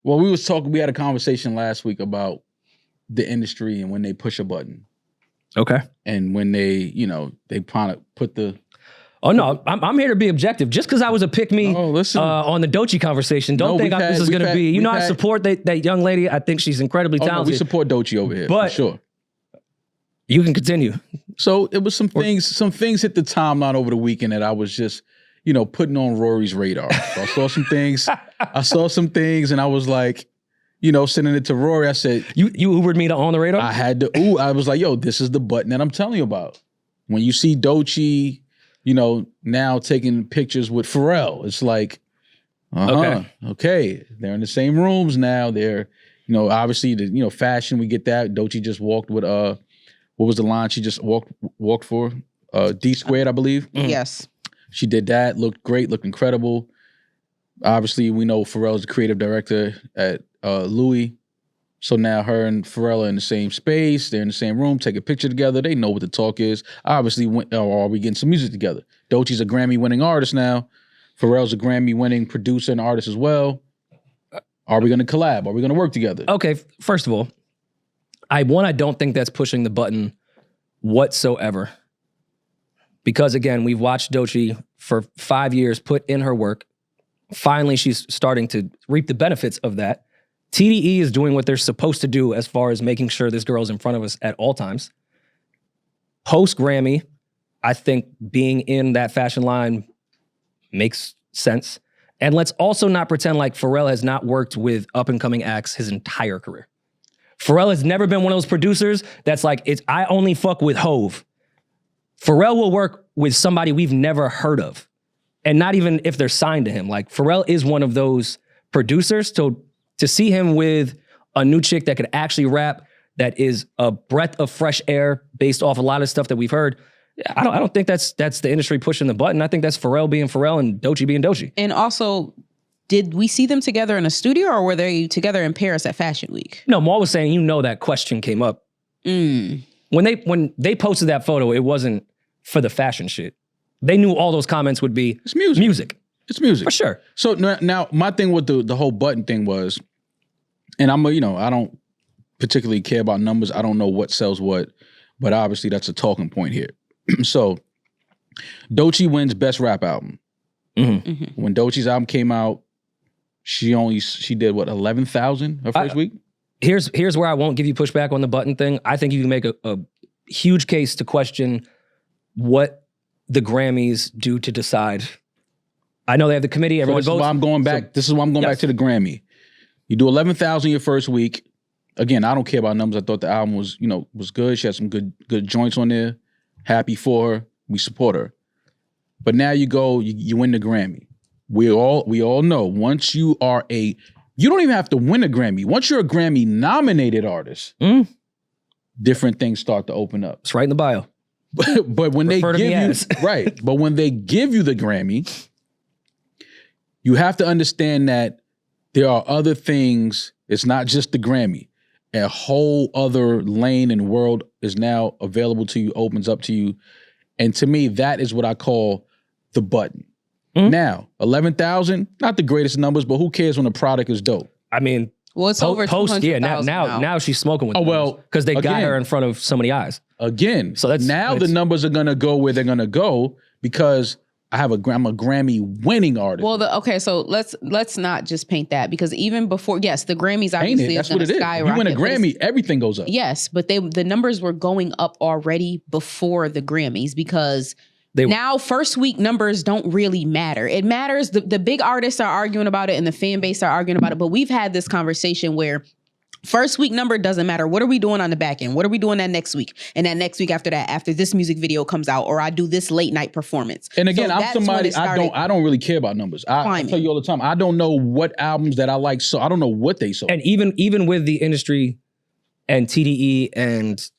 Well, we had a conversation last week about the industry and when they push a button. Okay. And when they kind of put the... Oh, no, I'm here to be objective. Just because I was a pick-me on the Doechii conversation, don't think this is going to be... I support that young lady. I think she's incredibly talented. No, we support Doechii over here, for sure. You can continue. So it was some things hit the timeline over the weekend that I was just, putting on Rory's radar. So I saw some things, and I was like, sending it to Rory. I said... You Ubered me to On the Radar? I had to... I was like, yo, this is the button that I'm telling you about. When you see Doechii... now taking pictures with Pharrell. It's like, okay. They're in the same rooms now. They're, obviously the, fashion, we get that. Doechii just walked with, what was the line she just walked for? D squared, I believe. Yes. She did that, looked great, looked incredible. Obviously, we know Pharrell's the creative director at Louis. So now her and Pharrell are in the same space. They're in the same room, take a picture together. They know what the talk is. Obviously, are we getting some music together? Doechii's a Grammy-winning artist now. Pharrell's a Grammy-winning producer and artist as well. Are we going to collab? Are we going to work together? Okay, first of all, I don't think that's pushing the button whatsoever. Because again, we've watched Doechii for 5 years put in her work. Finally, she's starting to reap the benefits of that. TDE is doing what they're supposed to do as far as making sure this girl's in front of us at all times. Post-Grammy, I think being in that fashion line makes sense. And let's also not pretend like Pharrell has not worked with up-and-coming acts his entire career. Pharrell has never been one of those producers that's like, I only fuck with Hove. Pharrell will work with somebody we've never heard of. And not even if they're signed to him. Like, Pharrell is one of those producers to see him with a new chick that could actually rap, that is a breath of fresh air based off a lot of stuff that we've heard. I don't think that's the industry pushing the button. I think that's Pharrell being Pharrell and Doechii being Doechii. And also, did we see them together in a studio, or were they together in Paris at Fashion Week? No, Maul was saying, that question came up. When they posted that photo, it wasn't for the fashion shit. They knew all those comments would be it's music. It's music. For sure. So now my thing with the whole button thing was, and I don't particularly care about numbers. I don't know what sells what, but obviously that's a talking point here. So Doechii wins Best Rap Album. Mm-hmm. Mm-hmm. When Doechii's album came out, she did what, 11,000 her first week? Here's where I won't give you pushback on the button thing. I think you can make a huge case to question what the Grammys do to decide. I know they have the committee. Everyone votes. This is why I'm going back. This is why I'm going back to the Grammy. You do 11,000 your first week. Again, I don't care about numbers. I thought the album was good. She had some good joints on there. Happy for her. We support her. But now you go, you win the Grammy. We all know once you are you don't even have to win a Grammy. Once you're a Grammy nominated artist, different things start to open up. It's right in the bio. But when they give you right, but when they give you the Grammy, you have to understand that there are other things. It's not just the Grammy. A whole other lane and world is now available to you, opens up to you. And to me, that is what I call the button. Now, 11,000, not the greatest numbers, but who cares when a product is dope? I mean, well, it's over 200,000 now she's smoking with because they got her in front of so many eyes. Again, so the numbers are going to go where they're going to go because I'm a Grammy winning artist. Well, so let's not just paint that, because even before, yes, the Grammys obviously is going to skyrocket. You win a Grammy, everything goes up. Yes, but the numbers were going up already before the Grammys, because now first week numbers don't really matter. It matters. The big artists are arguing about it and the fan base are arguing about it. But we've had this conversation where first week number doesn't matter. What are we doing on the back end? What are we doing that next week? And that next week after that, after this music video comes out, or I do this late night performance. And again, I'm somebody, I don't really care about numbers. I tell you all the time, I don't know what albums that I like, so I don't know what they sold. And even with the industry and TDE and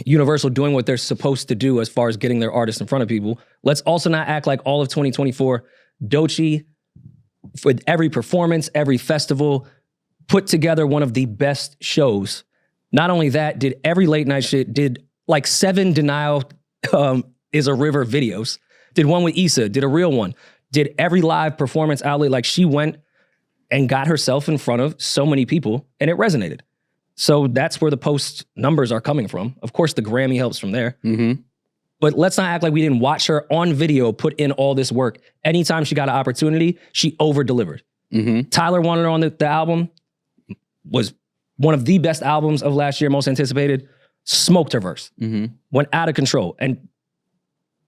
Universal doing what they're supposed to do as far as getting their artists in front of people, let's also not act like all of 2024, Doechii, with every performance, every festival, put together one of the best shows. Not only that, did every late night shit, did like 7 Denial is a River videos, did one with Issa, did a real one, did every live performance outlet. Like, she went and got herself in front of so many people, and it resonated. So that's where the post numbers are coming from. Of course, the Grammy helps from there. Mm-hmm. But let's not act like we didn't watch her on video put in all this work. Anytime she got an opportunity, she over-delivered. Mm-hmm. Tyler wanted her on the album, was one of the best albums of last year, most anticipated, smoked her verse, went out of control. And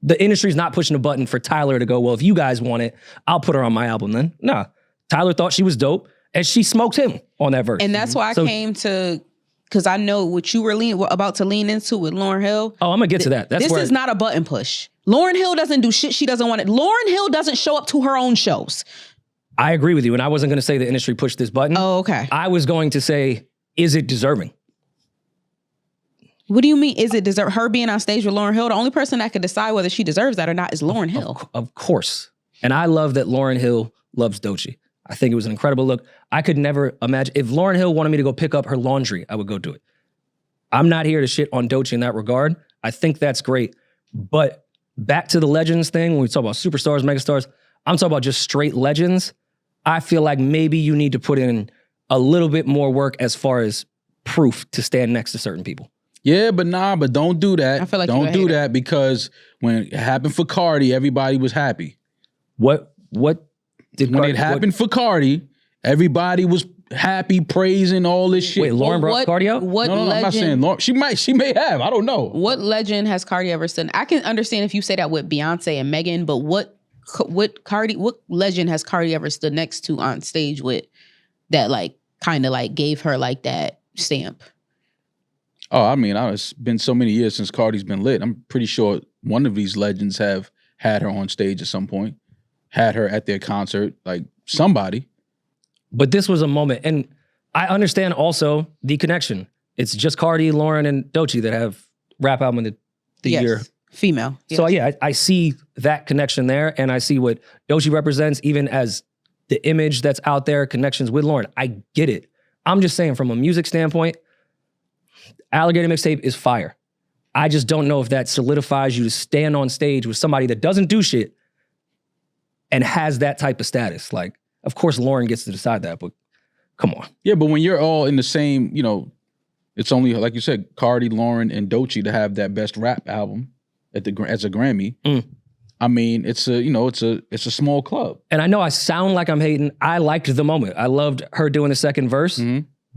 the industry's not pushing a button for Tyler to go, well, if you guys want it, I'll put her on my album then. Nah, Tyler thought she was dope, and she smoked him on that verse. And that's why I came to, because I know what you were about to lean into with Lauryn Hill. Oh, I'm going to get to that. This is not a button push. Lauryn Hill doesn't do shit she doesn't want it. Lauryn Hill doesn't show up to her own shows. I agree with you, and I wasn't going to say the industry pushed this button. Oh, okay. I was going to say, is it deserving? What do you mean, is it deserve her being on stage with Lauryn Hill? The only person that could decide whether she deserves that or not is Lauryn Hill. Of course. And I love that Lauryn Hill loves Doechii. I think it was an incredible look. I could never imagine, if Lauryn Hill wanted me to go pick up her laundry, I would go do it. I'm not here to shit on Doechii in that regard. I think that's great. But back to the legends thing, when we talk about superstars, megastars, I'm talking about just straight legends. I feel like maybe you need to put in a little bit more work as far as proof to stand next to certain people. Yeah, but don't do that. I feel like don't do that because when it happened for Cardi, everybody was happy. What did when it happened for Cardi, everybody was happy, praising all this shit. Wait, Lauryn brought Cardi out? What no, legend, I'm not saying Lauryn. She may have. I don't know. What legend has Cardi ever stood? I can understand if you say that with Beyonce and Megan, but what legend has Cardi ever stood next to on stage with that like kind of like gave her like that stamp? Oh, I mean, it's been so many years since Cardi's been lit. I'm pretty sure one of these legends have had her on stage at some point, had her at their concert, like somebody. But this was a moment, and I understand also the connection. It's just Cardi, Lauryn, and Doechii that have rap album of the year. Female. Yes. So yeah, I see that connection there, and I see what Doechii represents, even as the image that's out there, connections with Lauryn. I get it. I'm just saying from a music standpoint, Alligator Mixtape is fire. I just don't know if that solidifies you to stand on stage with somebody that doesn't do shit and has that type of status. Like, of course, Lauryn gets to decide that, but come on. Yeah, but when you're all in the same, it's only, like you said, Cardi, Lauryn, and Doechii to have that best rap album as a Grammy. I mean, it's a small club. And I know I sound like I'm hating. I liked the moment. I loved her doing the second verse.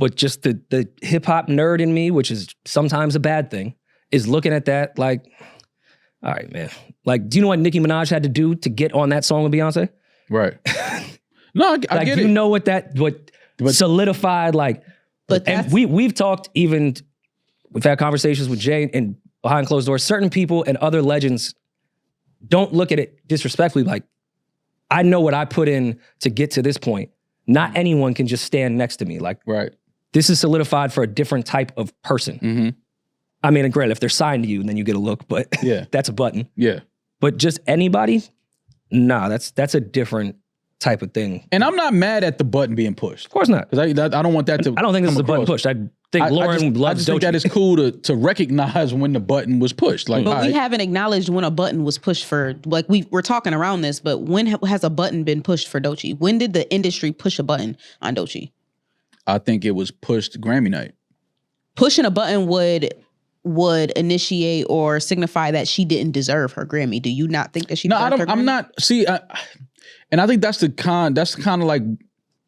But just the hip hop nerd in me, which is sometimes a bad thing, is looking at that like, all right, man. Like, do you know what Nicki Minaj had to do to get on that song with Beyonce? Right. No, I get it. You know what solidified like. But and we've talked even. We've had conversations with Jay and behind closed doors. Certain people and other legends don't look at it disrespectfully. Like, I know what I put in to get to this point. Not anyone can just stand next to me. Like, right. This is solidified for a different type of person. I mean, granted, if they're signed to you, then you get a look, but yeah, that's a button. Yeah. But just anybody, nah, that's a different type of thing. And I'm not mad at the button being pushed. Of course not. Because I don't want that to I don't think this is a button pushed. I think Lauryn loves Doechii. I just think that it's cool to recognize when the button was pushed. Like, but we haven't acknowledged when a button was pushed for, like, we're talking around this, but when has a button been pushed for Doechii? When did the industry push a button on Doechii? I think it was pushed Grammy night. Pushing a button would initiate or signify that she didn't deserve her Grammy. Do you not think that she deserved her Grammy? I'm not. See, and I think that's kind of like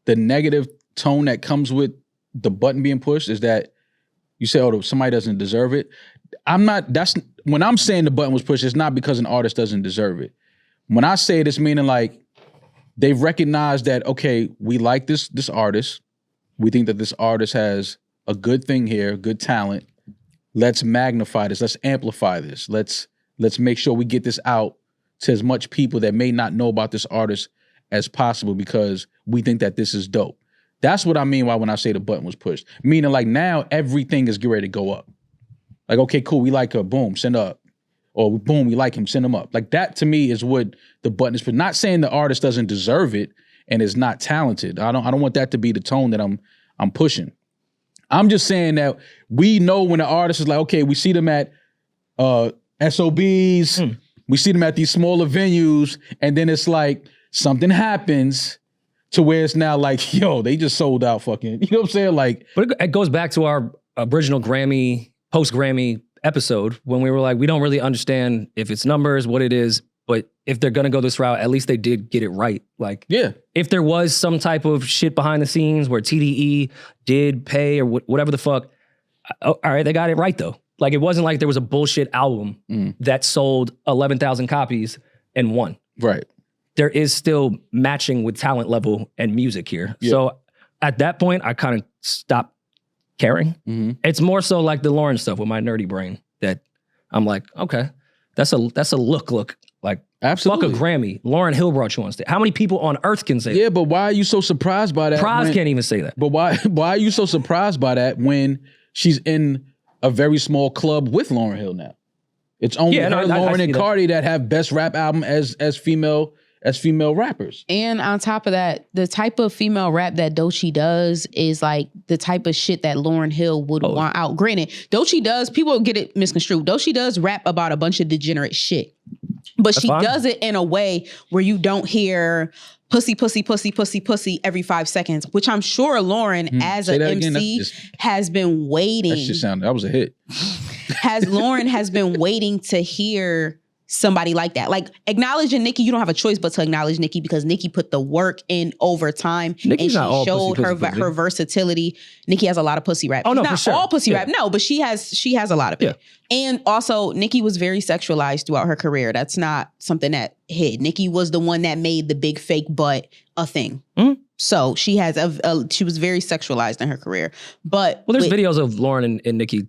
the negative tone that comes with the button being pushed is that you say, oh, somebody doesn't deserve it. When I'm saying the button was pushed, it's not because an artist doesn't deserve it. When I say it, it's meaning like they've recognized that, okay, we like this artist. We think that this artist has a good thing here, good talent. Let's magnify this. Let's amplify this. Let's make sure we get this out to as much people that may not know about this artist as possible because we think that this is dope. That's what I mean when I say the button was pushed. Meaning like now everything is getting ready to go up. Like, okay, cool, we like her, boom, send her up. Or boom, we like him, send him up. Like that to me is what the button is for. Not saying the artist doesn't deserve it and is not talented. I don't want that to be the tone that I'm pushing. I'm just saying that we know when the artist is like, okay, we see them at SOBs, we see them at these smaller venues, and then it's like something happens to where it's now like, yo, they just sold out fucking, you know what I'm saying? Like, but it goes back to our original Grammy, post-Grammy episode when we were like, we don't really understand if it's numbers, what it is, but if they're gonna go this route, at least they did get it right. Like, yeah, if there was some type of shit behind the scenes where TDE did pay or whatever the fuck, all right, they got it right though. Like, it wasn't like there was a bullshit album that sold 11,000 copies and won. Right. There is still matching with talent level and music here. Yeah. So at that point, I kind of stopped caring. Mm-hmm. It's more so like the Lauryn stuff with my nerdy brain that I'm like, okay, that's a look. Like, absolutely. Fuck a Grammy. Lauryn Hill brought you on stage. How many people on earth can say that? Yeah, but why are you so surprised by that? Praz can't even say that. But why are you so surprised by that when she's in a very small club with Lauryn Hill now? It's only Lauryn and Cardi that have best rap album as female rappers. And on top of that, the type of female rap that Doechii does is like the type of shit that Lauryn Hill would want out. Granted, Doechii does, people get it misconstrued. Doechii does rap about a bunch of degenerate shit. But she does it in a way where you don't hear pussy, pussy, pussy, pussy, pussy every 5 seconds, which I'm sure Lauryn as an MC has been waiting. That was a hit. Lauryn has been waiting to hear somebody like that. Like, acknowledging Nicki, you don't have a choice but to acknowledge Nicki because Nicki put the work in over time. Nicki's and she showed her versatility. Nicki has a lot of pussy rap. Oh, no, not for sure. all pussy rap, no, but she has a lot of it. And also, Nicki was very sexualized throughout her career. That's not something that hid. Nicki was the one that made the big fake butt a thing. Mm-hmm. So she has she was very sexualized in her career. But there's videos of Lauryn and Nicki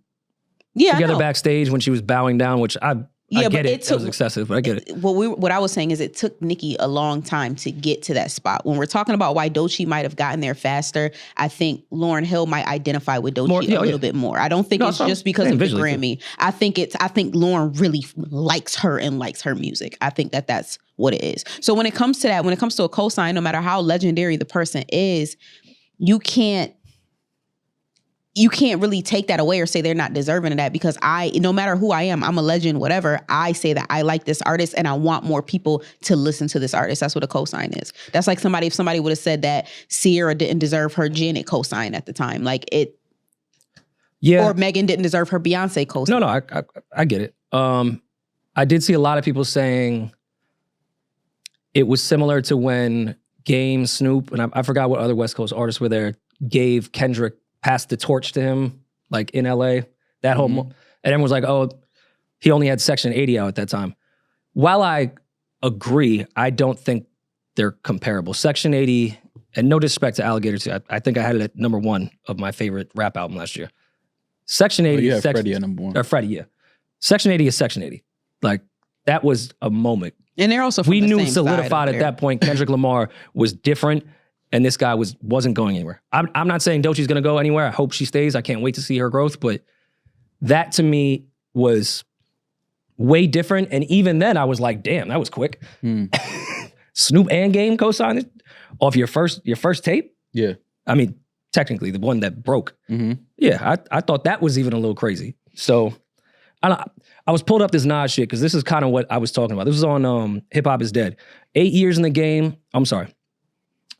together backstage when she was bowing down, which I get it. That was excessive, but I get it. What I was saying is it took Nicki a long time to get to that spot. When we're talking about why Doechii might have gotten there faster, I think Lauryn Hill might identify with Doechii a little bit more. I don't think it's just because of the Grammy. Too. I think Lauryn really likes her and likes her music. I think that's what it is. So when it comes to that, when it comes to a cosign, no matter how legendary the person is, you can't really take that away or say they're not deserving of that, because no matter who I am, I'm a legend, whatever, I say that I like this artist and I want more people to listen to this artist. That's what a cosign is. That's like if somebody would have said that Sierra didn't deserve her Janet cosign at the time. Like it. Yeah. Or Megan didn't deserve her Beyonce cosign. No, I get it. I did see a lot of people saying it was similar to when Game, Snoop, and I forgot what other West Coast artists were there, gave Kendrick, passed the torch to him, like in LA, that whole, and everyone was like, oh, he only had Section 80 out at that time. While I agree, I don't think they're comparable. Section 80, and no disrespect to Alligator 2, I think I had it at number 1 of my favorite rap album last year. Section 80 is Freddie at number 1. Or Freddie, yeah. Section 80 is Section 80. Like, that was a moment. And they're also from we the knew same solidified at that point Kendrick Lamar was different. And this guy wasn't going anywhere. I'm not saying Doechii's gonna go anywhere. I hope she stays. I can't wait to see her growth. But that to me was way different. And even then I was like, damn, that was quick. Snoop and Game co-signed off your first tape? Yeah. I mean, technically the one that broke. Mm-hmm. Yeah, I thought that was even a little crazy. So I was pulled up this Nas shit because this is kind of what I was talking about. This was on Hip Hop Is Dead. 8 years in the game. I'm sorry.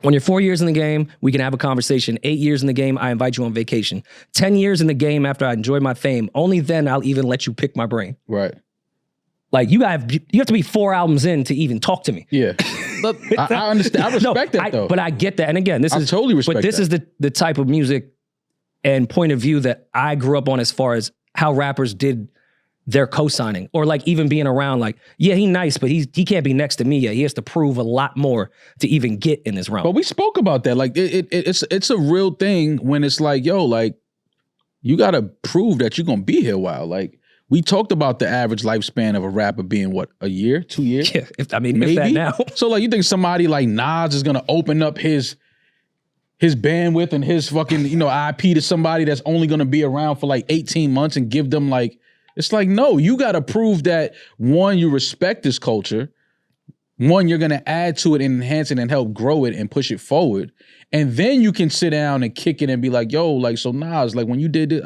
When you're 4 years in the game, we can have a conversation. 8 years in the game, I invite you on vacation. 10 years in the game after I enjoy my fame, only then I'll even let you pick my brain. Right. Like, you have to be 4 albums in to even talk to me. Yeah. But I understand. I respect that, though. But I get that. And again, this is totally respect But this is the type of music and point of view that I grew up on as far as how rappers did their co-signing, or like even being around, like, yeah, he nice, but he can't be next to me yet. He has to prove a lot more to even get in this realm. But we spoke about that. Like it's a real thing when it's like, yo, like, you gotta prove that you're gonna be here a while. Like, we talked about the average lifespan of a rapper being what, a year, 2 years? Yeah, if that now. So like, you think somebody like Nas is gonna open up his bandwidth and his fucking, IP to somebody that's only gonna be around for like 18 months and give them like, it's like, no, you got to prove that, one, you respect this culture. One, you're going to add to it and enhance it and help grow it and push it forward. And then you can sit down and kick it and be like, yo, like, so Nas, like when you did it,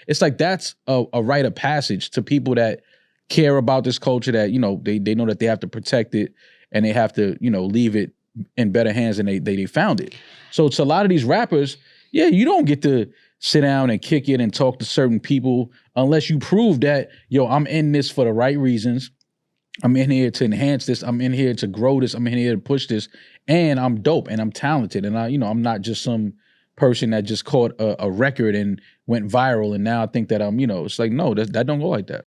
it's like, that's a rite of passage to people that care about this culture, that, they know that they have to protect it and they have to, leave it in better hands than they found it. So to a lot of these rappers, yeah, you don't get to sit down and kick it and talk to certain people unless you prove that, yo, I'm in this for the right reasons. I'm in here to enhance this. I'm in here to grow this. I'm in here to push this. And I'm dope and I'm talented. And I'm not just some person that just caught a record and went viral. And now I think that it's like, no, that don't go like that.